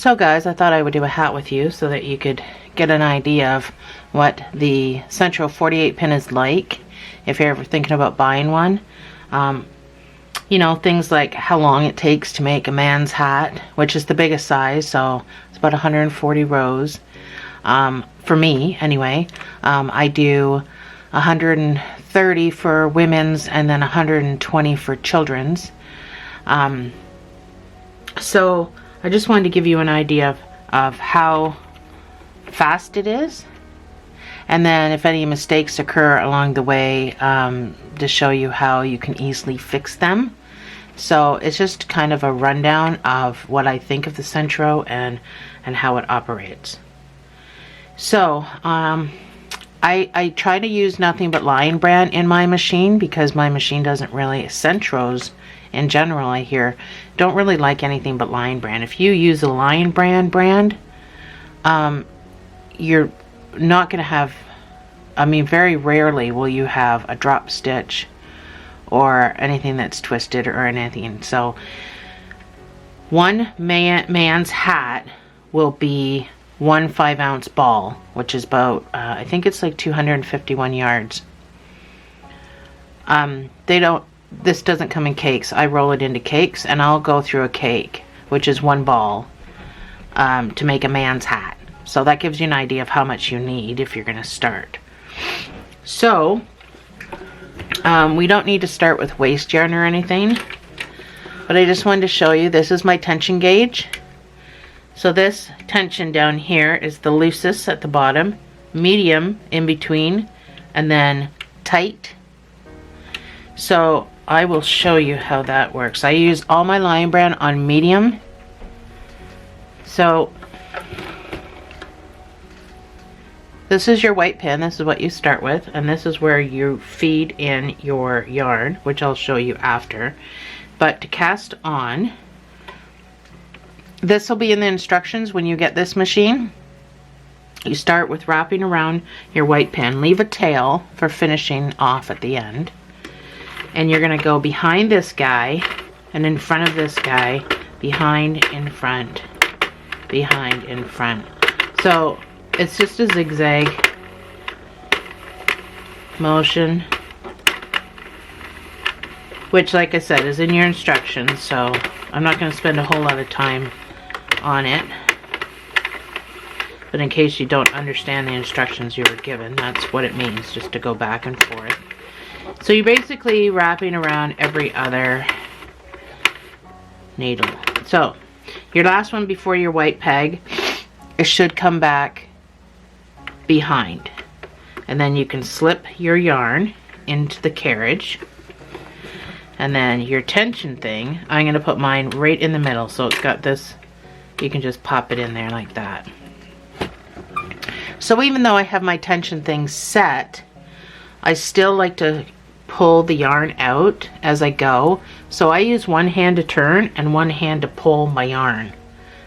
So guys, I thought I would do a hat with you so that you could get an idea of what the Centro 48 pin is like if you're ever thinking about buying one. You know, things like how long it takes to make a man's hat, which is the biggest size, so it's about 140 rows. For me, anyway, I do 130 for women's and then 120 for children's. So I just wanted to give you an idea of how fast it is, and then if any mistakes occur along the way, to show you how you can easily fix them. So it's just kind of a rundown of what I think of the Centro and how it operates. So I try to use nothing but Lion Brand in my machine because my machine doesn't really, Centros in general, I hear, don't really like anything but Lion Brand. If you use a Lion brand, you're not going to have, I mean, very rarely will you have a drop stitch or anything that's twisted or anything. So one man's hat will be 1 5-ounce ball, which is about, I think it's like 251 yards. This doesn't come in cakes. I roll it into cakes, and I'll go through a cake, which is 1 ball, to make a man's hat. So that gives you an idea of how much you need if you're going to start. So we don't need to start with waste yarn or anything, but I just wanted to show you, this is my tension gauge. So this tension down here is the loosest at the bottom, medium in between, and then tight. So I will show you how that works. I use all my Lion Brand on medium. So this is your white pin, this is what you start with, and this is where you feed in your yarn, which I'll show you after. But to cast on, this will be in the instructions when you get this machine. You start with wrapping around your white pin, leave a tail for finishing off at the end. And you're going to go behind this guy and in front of this guy, behind, in front, behind, in front. So it's just a zigzag motion, which, like I said, is in your instructions, so I'm not going to spend a whole lot of time on it. But in case you don't understand the instructions you were given, that's what it means, just to go back and forth. So you're basically wrapping around every other needle. So your last one before your white peg, it should come back behind. And then you can slip your yarn into the carriage. And then your tension thing, I'm going to put mine right in the middle. So it's got this, you can just pop it in there like that. So even though I have my tension thing set, I still like to pull the yarn out as I go. So I use one hand to turn and one hand to pull my yarn.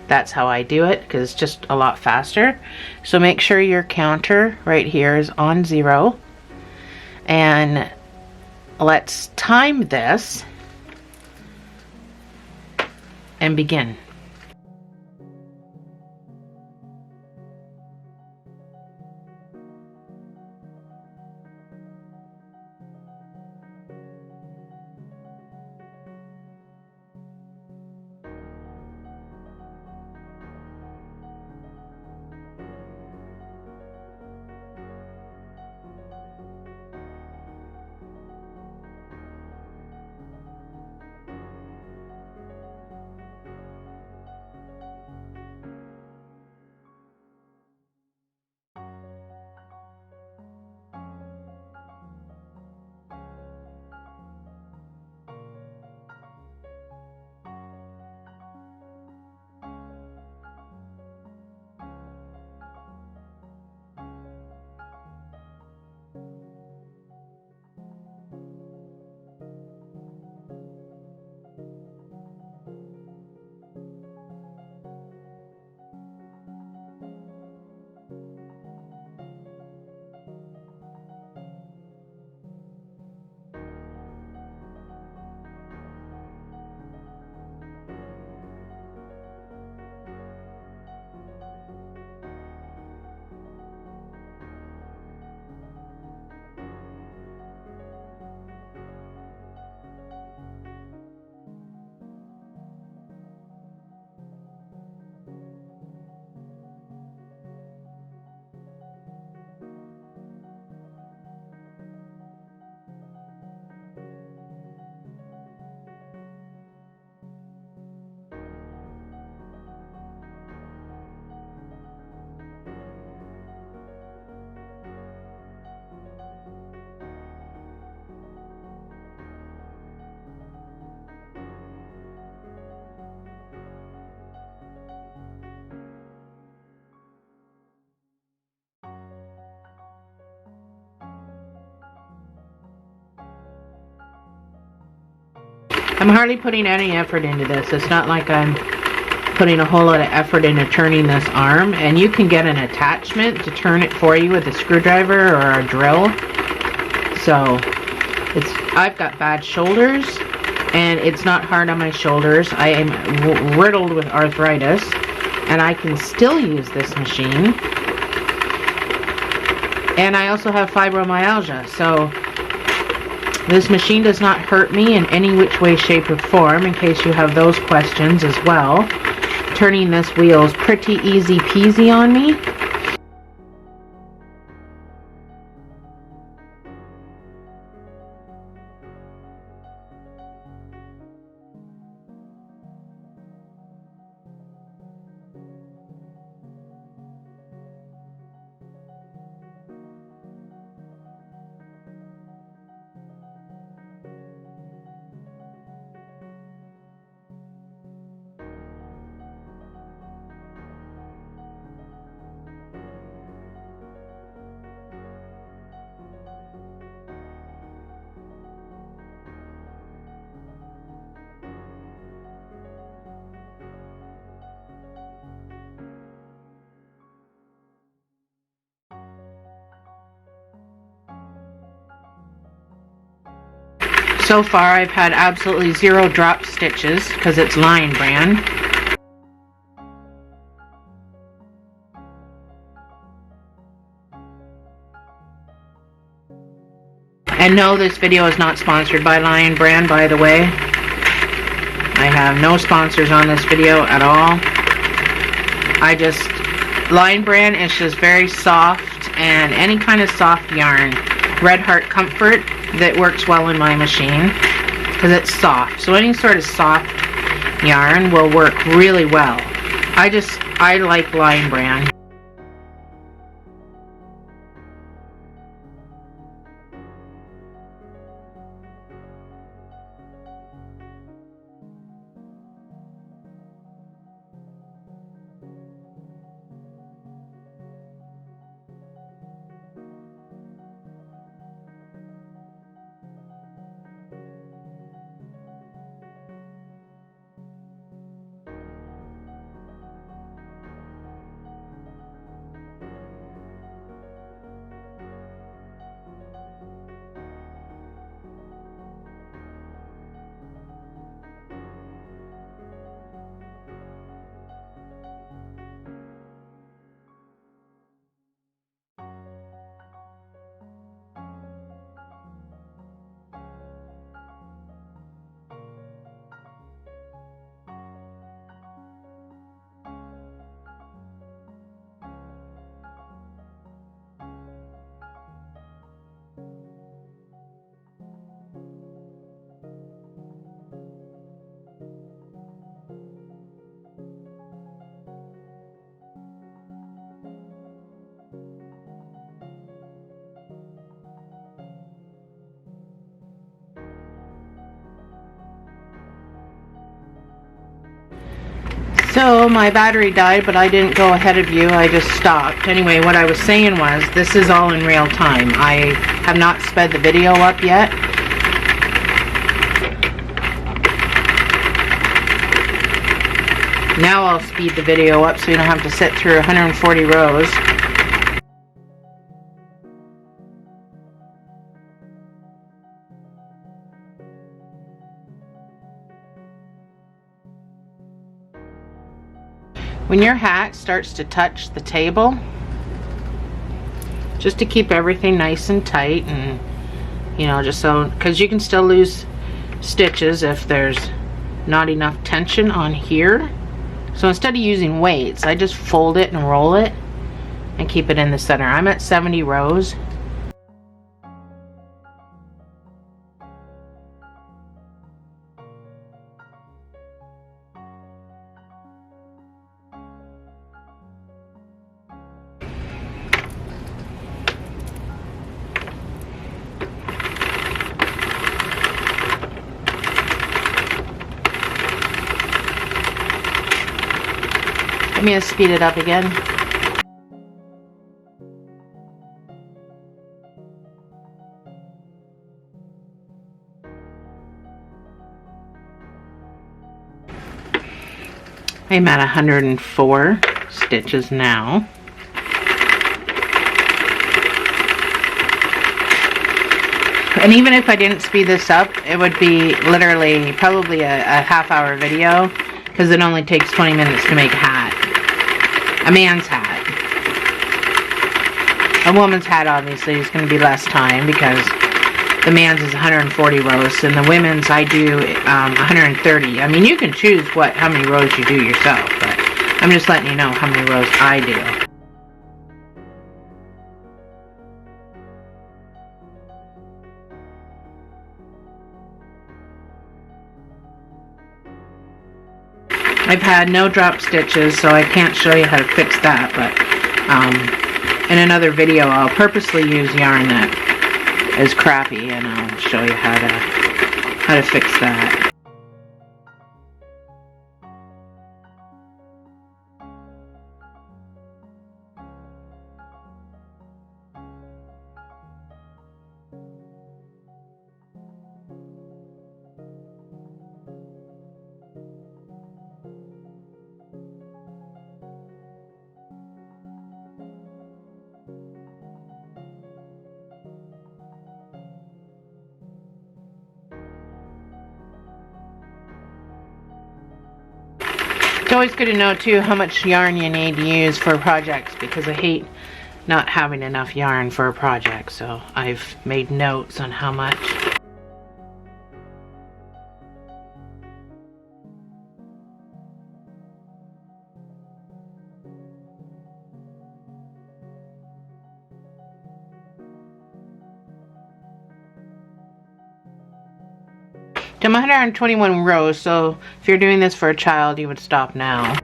That's how I do it because it's just a lot faster. So make sure your counter right here is on 0. And let's time this and begin. I'm hardly putting any effort into this. It's not like I'm putting a whole lot of effort into turning this arm, and you can get an attachment to turn it for you with a screwdriver or a drill. So I've got bad shoulders, and it's not hard on my shoulders. I am riddled with arthritis, and I can still use this machine. And I also have fibromyalgia, so this machine does not hurt me in any which way, shape, or form, in case you have those questions as well. Turning this wheel is pretty easy peasy on me. So far, I've had absolutely 0 drop stitches because it's Lion Brand. And no, this video is not sponsored by Lion Brand, by the way. I have no sponsors on this video at all. Lion Brand is just very soft, and any kind of soft yarn. Red Heart Comfort that works well in my machine because it's soft. So any sort of soft yarn will work really well. I like Lion Brand. So my battery died, but I didn't go ahead of you. I just stopped. Anyway, what I was saying was, this is all in real time. I have not sped the video up yet. Now I'll speed the video up so you don't have to sit through 140 rows. When your hat starts to touch the table, just to keep everything nice and tight, and just so, because you can still lose stitches if there's not enough tension on here. So instead of using weights, I just fold it and roll it and keep it in the center. I'm at 70 rows. Let me just speed it up again. I'm at 104 stitches now. And even if I didn't speed this up, it would be literally probably a half-hour video, because it only takes 20 minutes to make a hat. A man's hat. A woman's hat obviously is going to be less time, because the man's is 140 rows, and the women's I do 130. I mean, you can choose how many rows you do yourself, but I'm just letting you know how many rows I do. I've had no drop stitches, so I can't show you how to fix that, but in another video I'll purposely use yarn that is crappy, and I'll show you how to fix that. It's always good to know too how much yarn you need to use for projects, because I hate not having enough yarn for a project, so I've made notes on how much. I'm 121 rows, so if you're doing this for a child, you would stop now.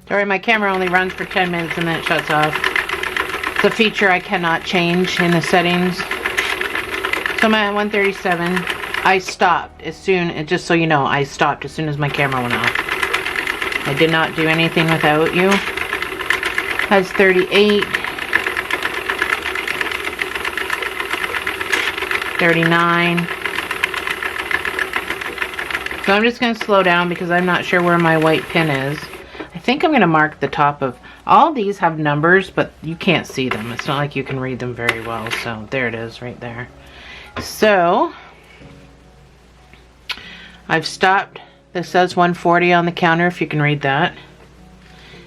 Sorry, my camera only runs for 10 minutes and then it shuts off. It's a feature I cannot change in the settings. So I'm at 137. I stopped as soon, just so you know, I stopped as soon as my camera went off. I did not do anything without you. Has 38. 39. So I'm just going to slow down because I'm not sure where my white pin is. I think I'm going to mark the top of, all these have numbers, but you can't see them. It's not like you can read them very well. So there it is right there. So I've stopped. This says 140 on the counter, if you can read that.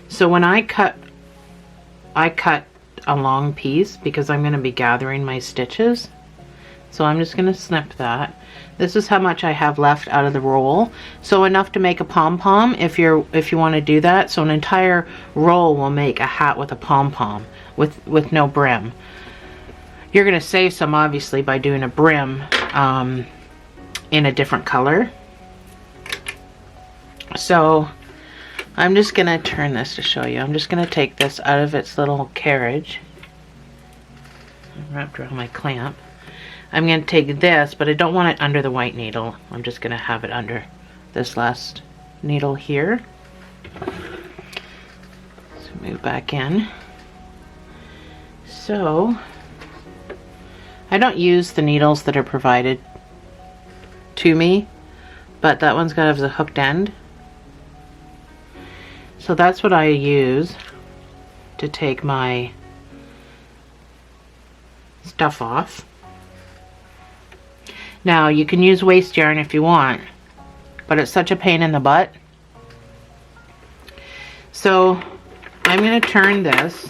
So when I cut a long piece because I'm going to be gathering my stitches. So I'm just going to snip that. This is how much I have left out of the roll. So enough to make a pom-pom if you want to do that. So an entire roll will make a hat with a pom-pom with no brim. You're going to save some obviously by doing a brim in a different color. So I'm just going to turn this to show you. I'm just going to take this out of its little carriage. Wrapped around my clamp. I'm going to take this, but I don't want it under the white needle. I'm just going to have it under this last needle here. move back in. So I don't use the needles that are provided to me, but that one's got a hooked end. So that's what I use to take my stuff off. Now you can use waste yarn if you want, but it's such a pain in the butt. So I'm going to turn this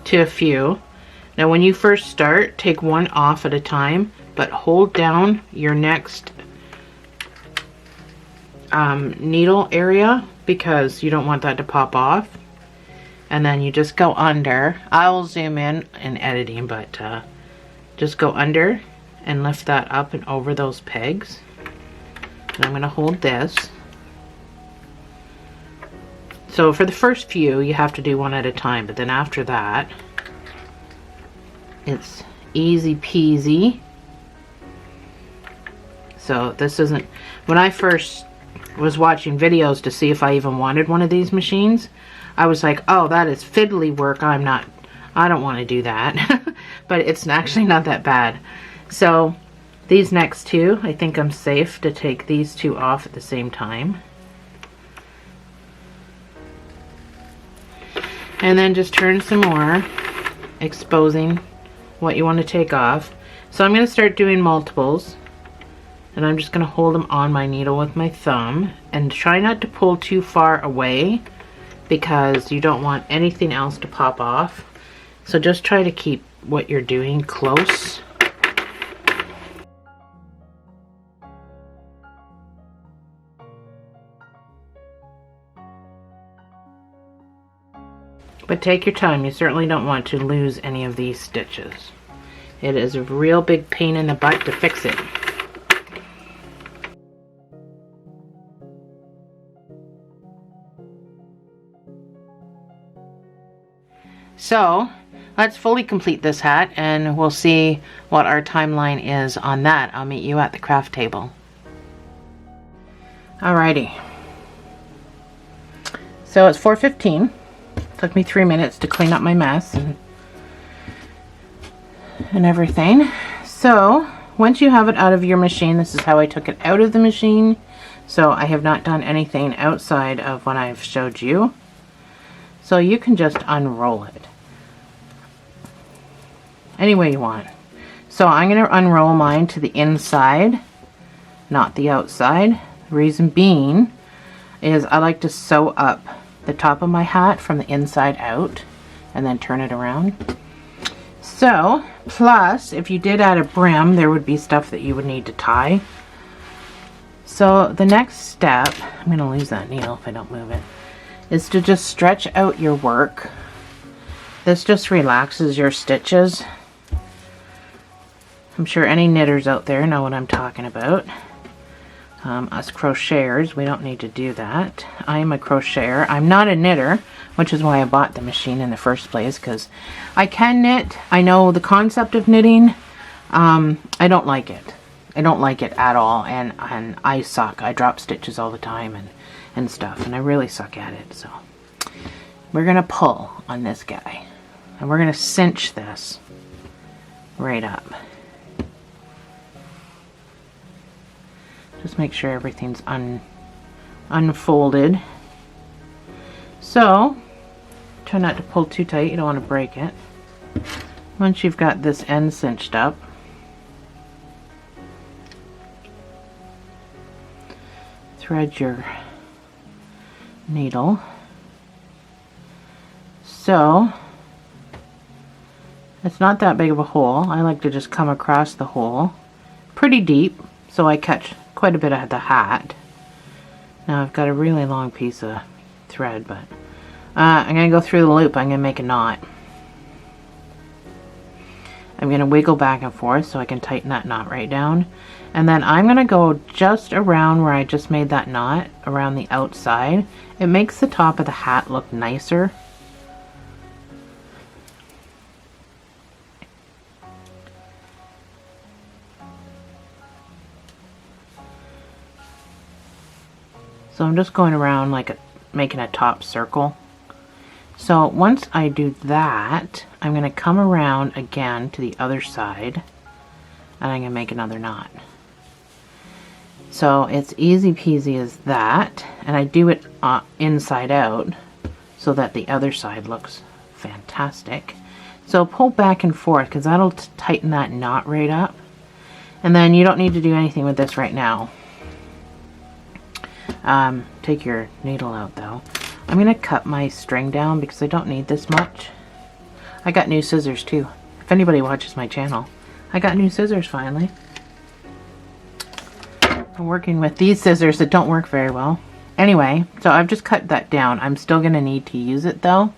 to a few. Now when you first start, take one off at a time, but hold down your next needle area because you don't want that to pop off. And then you just go under. I will zoom in editing, but just go under and lift that up and over those pegs. And I'm going to hold this. So for the first few, you have to do one at a time, but then after that, it's easy peasy. So this isn't, when I first was watching videos to see if I even wanted one of these machines, I was like, oh, that is fiddly work. I don't want to do that. But it's actually not that bad. So these next two, I think I'm safe to take these two off at the same time. And then just turn some more, exposing what you want to take off. So I'm going to start doing multiples. And I'm just going to hold them on my needle with my thumb. And try not to pull too far away, because you don't want anything else to pop off. So just try to keep what you're doing close. But take your time. You certainly don't want to lose any of these stitches. It is a real big pain in the butt to fix it. So let's fully complete this hat and we'll see what our timeline is on that. I'll meet you at the craft table. Alrighty. So it's 4:15. Took me 3 minutes to clean up my mess and everything. So once you have it out of your machine, this is how I took it out of the machine. So I have not done anything outside of what I've showed you. So you can just unroll it any way you want. So I'm going to unroll mine to the inside, not the outside. The reason being is I like to sew up the top of my hat from the inside out and then turn it around. So, plus if you did add a brim, there would be stuff that you would need to tie. So the next step, I'm going to lose that needle if I don't move it, is to just stretch out your work. This just relaxes your stitches. I'm sure any knitters out there know what I'm talking about. Us crocheters, we don't need to do that. I'm a crocheter. I'm not a knitter, which is why I bought the machine in the first place, because I can knit. I know the concept of knitting. I don't like it. I don't like it at all, and I suck. I drop stitches all the time and stuff, and I really suck at it. So we're going to pull on this guy, and we're going to cinch this right up. Just make sure everything's unfolded. So, try not to pull too tight, you don't want to break it. Once you've got this end cinched up, thread your needle. So, it's not that big of a hole. I like to just come across the hole pretty deep, so I catch quite a bit of the hat. Now I've got a really long piece of thread, but I'm going to go through the loop. I'm going to make a knot. I'm going to wiggle back and forth so I can tighten that knot right down. And then I'm going to go just around where I just made that knot, around the outside. It makes the top of the hat look nicer. So I'm just going around like making a top circle. So once I do that, I'm going to come around again to the other side, and I'm going to make another knot. So it's easy peasy as that, and I do it inside out so that the other side looks fantastic. So pull back and forth, because that'll tighten that knot right up. And then you don't need to do anything with this right now. Take your needle out though. I'm going to cut my string down because I don't need this much. I got new scissors too. If anybody watches my channel, I got new scissors finally. I'm working with these scissors that don't work very well. Anyway, so I've just cut that down. I'm still going to need to use it though.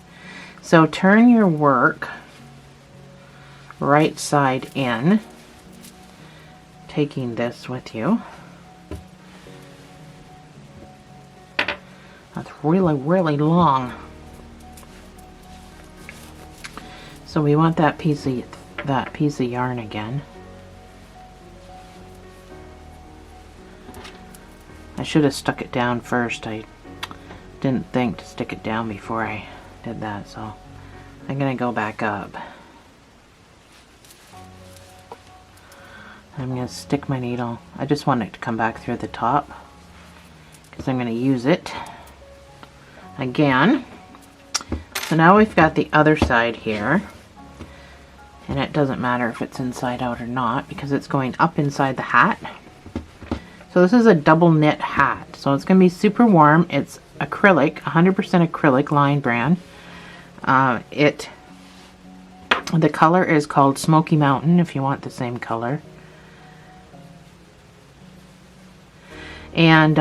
So turn your work right side in, taking this with you. That's really, really long. So we want that piece of yarn again. I should have stuck it down first. I didn't think to stick it down before I did that, so I'm gonna go back up. I'm gonna stick my needle. I just want it to come back through the top because I'm gonna use it again. So now we've got the other side here, and it doesn't matter if it's inside out or not because it's going up inside the hat. So this is a double knit hat, so it's going to be super warm. It's acrylic, 100% acrylic, Lion brand. The color is called Smoky Mountain if you want the same color. And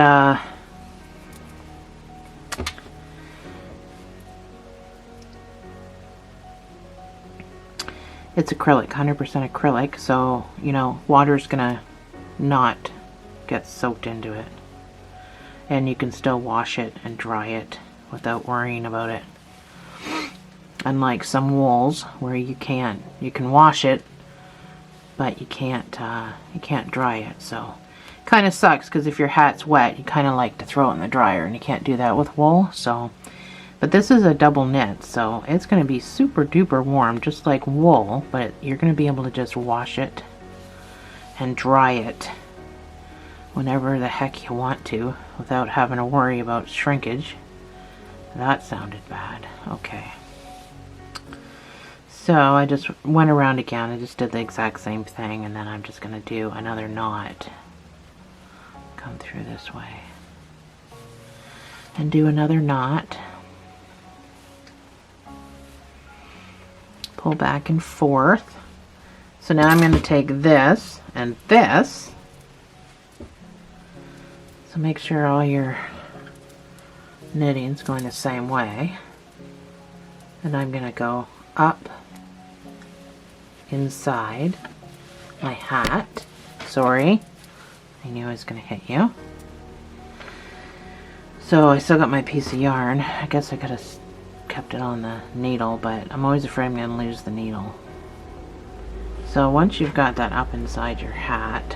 it's acrylic, 100% acrylic, so you know water's gonna not get soaked into it, and you can still wash it and dry it without worrying about it. Unlike some wools where you can wash it, but you can't dry it. So kind of sucks because if your hat's wet, you kind of like to throw it in the dryer, and you can't do that with wool. So, but this is a double knit, so it's going to be super duper warm, just like wool, but you're going to be able to just wash it and dry it whenever the heck you want to without having to worry about shrinkage. That sounded bad. Okay. So I just went around again. I just did the exact same thing, and then I'm just going to do another knot. Come through this way. And do another knot. Pull back and forth. So now I'm going to take this and this. So make sure all your knitting's going the same way. And I'm going to go up inside my hat. Sorry, I knew I was going to hit you. So I still got my piece of yarn. I guess I could have kept it on the needle, but I'm always afraid I'm going to lose the needle. So once you've got that up inside your hat,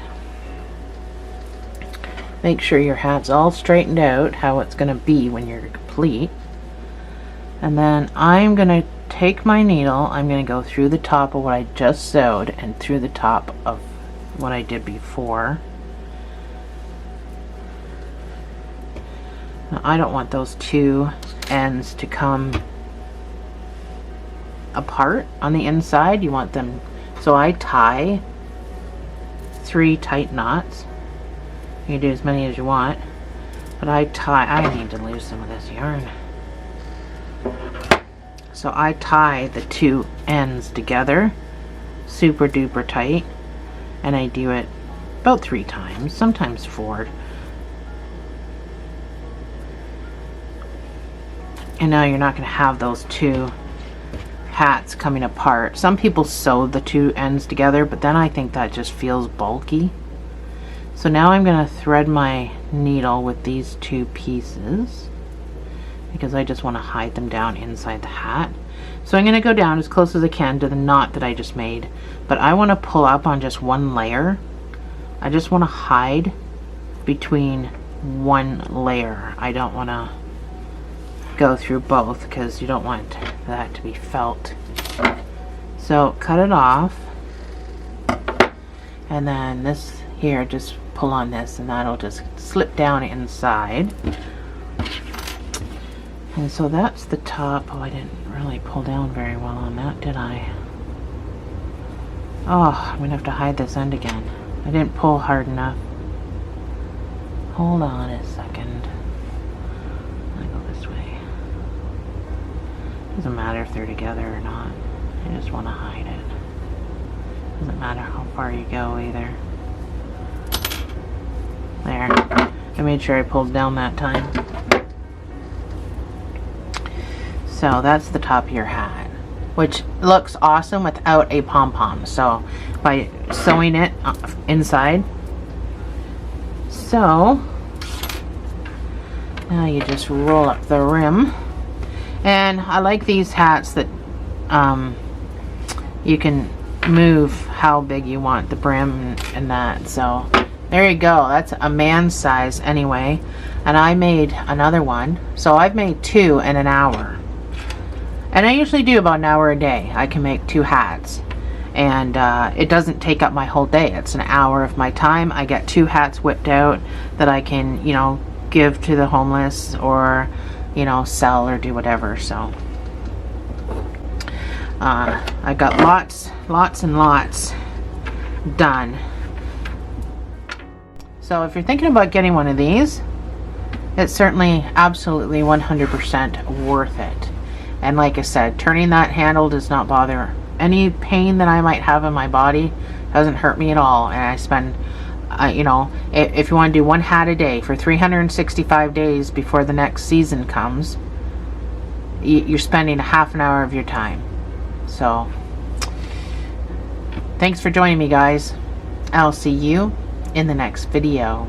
make sure your hat's all straightened out, how it's going to be when you're complete. And then I'm going to take my needle, I'm going to go through the top of what I just sewed and through the top of what I did before. Now I don't want those two ends to come apart on the inside. You want them, so I tie 3 tight knots. You can do as many as you want, but I need to lose some of this yarn. So I tie the 2 ends together super duper tight, and I do it about 3 times, sometimes 4. And now you're not going to have those 2 hats coming apart. Some people sew the 2 ends together, but then I think that just feels bulky. So now I'm going to thread my needle with these 2 pieces because I just want to hide them down inside the hat. So I'm going to go down as close as I can to the knot that I just made, but I want to pull up on just 1 layer. I just want to hide between 1 layer. I don't want to go through both because you don't want that to be felt. So cut it off, and then this here, just pull on this and that'll just slip down inside. And so that's the top. Oh, I didn't really pull down very well on that, did I? Oh, I'm gonna have to hide this end again. I didn't pull hard enough. Hold on a second. I go this way. Doesn't matter if they're together or not. I just want to hide it. Doesn't matter how far you go either. There. I made sure I pulled down that time. So that's the top of your hat, which looks awesome without a pom-pom. So by sewing it inside. So now you just roll up the rim. And I like these hats that you can move how big you want the brim and that. So there you go. That's a man's size anyway. And I made another one. So I've made 2 in an hour. And I usually do about an hour a day. I can make 2 hats. And it doesn't take up my whole day. It's an hour of my time. I get 2 hats whipped out that I can, you know, give to the homeless or, you know, sell or do whatever. So I got lots and lots done. So if you're thinking about getting one of these, it's certainly absolutely 100% worth it. And like I said, turning that handle does not bother. Any pain that I might have in my body doesn't hurt me at all. And I spend, you know, if you want to do 1 hat a day for 365 days before the next season comes, you're spending a half an hour of your time. So thanks for joining me, guys. I'll see you in the next video.